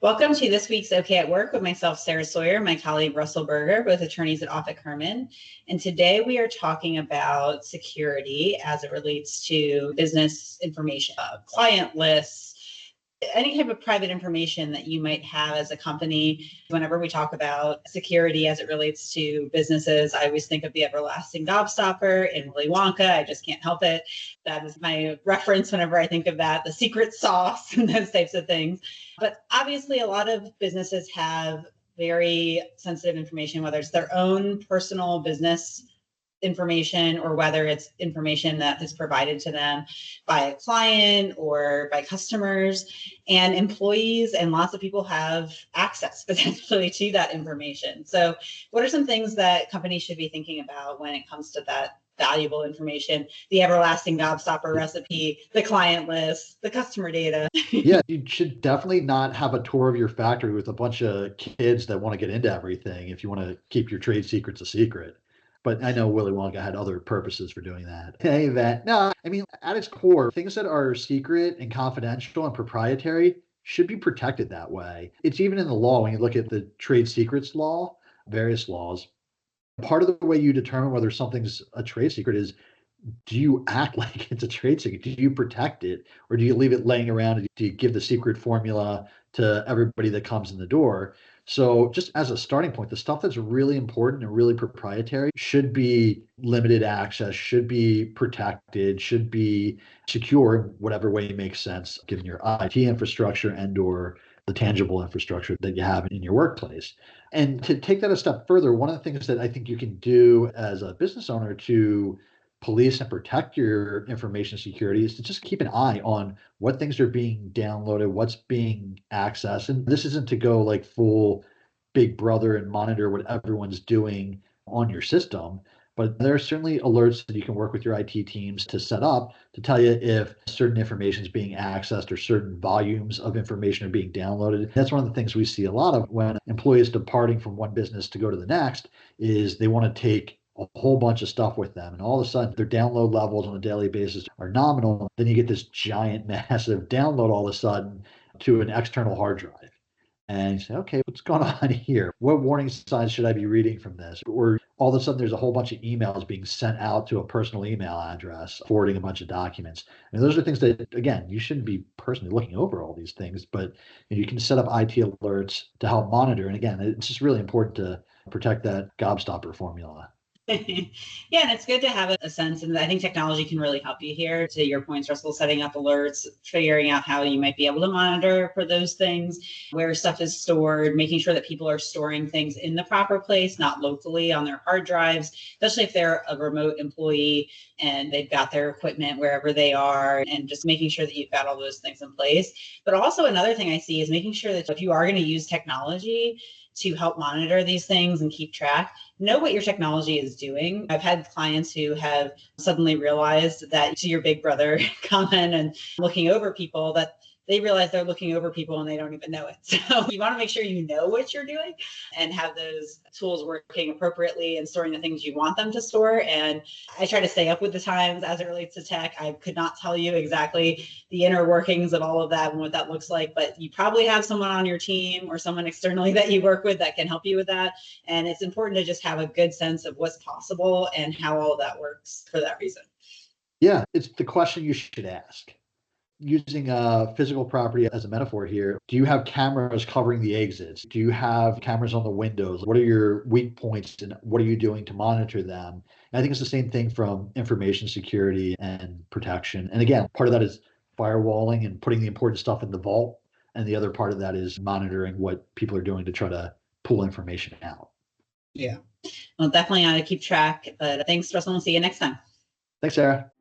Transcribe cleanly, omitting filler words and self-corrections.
Welcome to this week's OK at Work with myself, Sarah Sawyer, my colleague, Russell Berger, both attorneys at Offit Kurman. And today we are talking about security as it relates to business information, client lists, any type of private information that you might have as a company. Whenever we talk about security as it relates to businesses, I always think of the everlasting gobstopper in Willy Wonka. I just can't help it. That is my reference whenever I think of that, the secret sauce and those types of things. But obviously, a lot of businesses have very sensitive information, whether it's their own personal business information or whether it's information that is provided to them by a client or by customers and employees, and lots of people have access potentially to that information. So what are some things that companies should be thinking about when it comes to that valuable information, the everlasting gobstopper recipe, the client list, the customer data? Yeah, you should definitely not have a tour of your factory with a bunch of kids that want to get into everything if you want to keep your trade secrets a secret. But I know Willy Wonka had other purposes for doing that. Hey, that no, I mean, at its core, things that are secret and confidential and proprietary should be protected that way. It's even in the law when you look at the trade secrets law, various laws. Part of the way you determine whether something's a trade secret is, do you act like it's a trade secret? Do you protect it, or do you leave it laying around? Do you give the secret formula to everybody that comes in the door? So just as a starting point, the stuff that's really important and really proprietary should be limited access, should be protected, should be secure in whatever way makes sense, given your IT infrastructure and or the tangible infrastructure that you have in your workplace. And to take that a step further, one of the things that I think you can do as a business owner to police and protect your information security is to just keep an eye on what things are being downloaded, what's being accessed. And this isn't to go like full big brother and monitor what everyone's doing on your system, but there are certainly alerts that you can work with your IT teams to set up to tell you if certain information is being accessed or certain volumes of information are being downloaded. That's one of the things we see a lot of when employees departing from one business to go to the next is they want to take a whole bunch of stuff with them. And all of a sudden, their download levels on a daily basis are nominal. Then you get this giant, massive download all of a sudden to an external hard drive. And you say, okay, what's going on here? What warning signs should I be reading from this? Or all of a sudden, there's a whole bunch of emails being sent out to a personal email address, forwarding a bunch of documents. And those are things that, again, you shouldn't be personally looking over all these things, but you can set up IT alerts to help monitor. And again, it's just really important to protect that gobstopper formula. Yeah, and it's good to have a sense, and I think technology can really help you here. To your points, Russell, setting up alerts, figuring out how you might be able to monitor for those things, where stuff is stored, making sure that people are storing things in the proper place, not locally on their hard drives, especially if they're a remote employee and they've got their equipment wherever they are, and just making sure that you've got all those things in place. But also another thing I see is making sure that if you are going to use technology to help monitor these things and keep track, know what your technology is doing. I've had clients who have suddenly realized that to your big brother comment and looking over people, that they realize they're looking over people and they don't even know it. So you want to make sure you know what you're doing and have those tools working appropriately and storing the things you want them to store. And I try to stay up with the times as it relates to tech. I could not tell you exactly the inner workings of all of that and what that looks like, but you probably have someone on your team or someone externally that you work with that can help you with that. And it's important to just have a good sense of what's possible and how all of that works for that reason. Yeah, it's the question you should ask. Using physical property as a metaphor here, do you have cameras covering the exits? Do you have cameras on the windows? What are your weak points and what are you doing to monitor them? And I think it's the same thing from information security and protection. And again, part of that is firewalling and putting the important stuff in the vault. And the other part of that is monitoring what people are doing to try to pull information out. Yeah. Well, definitely ought to keep track. But thanks, Russell. We'll see you next time. Thanks, Sarah.